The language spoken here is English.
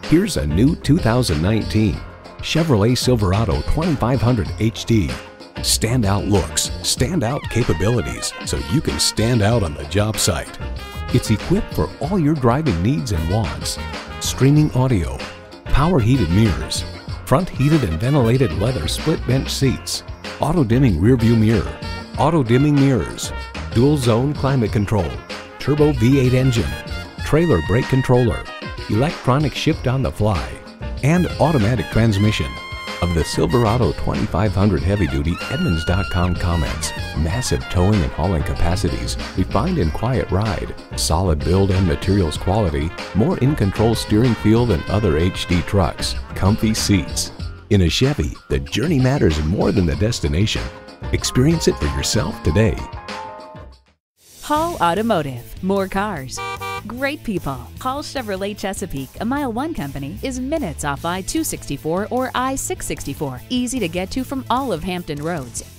Here's a new 2019 Chevrolet Silverado 2500HD. Standout looks, standout capabilities, so you can stand out on the job site. It's equipped for all your driving needs and wants. Streaming audio, power heated mirrors, front heated and ventilated leather split bench seats, auto dimming rear view mirror, auto dimming mirrors, dual zone climate control, turbo V8 engine, trailer brake controller, electronic shift on the fly, and automatic transmission. Of the Silverado 2500 heavy-duty, Edmunds.com comments, massive towing and hauling capacities, refined and quiet ride, solid build and materials quality, more in-control steering feel than other HD trucks, comfy seats. In a Chevy, the journey matters more than the destination. Experience it for yourself today. Hall Automotive, more cars, great people. Hall Chevrolet Chesapeake, a MileOne company, is minutes off I-264 or I-664. Easy to get to from all of Hampton roads.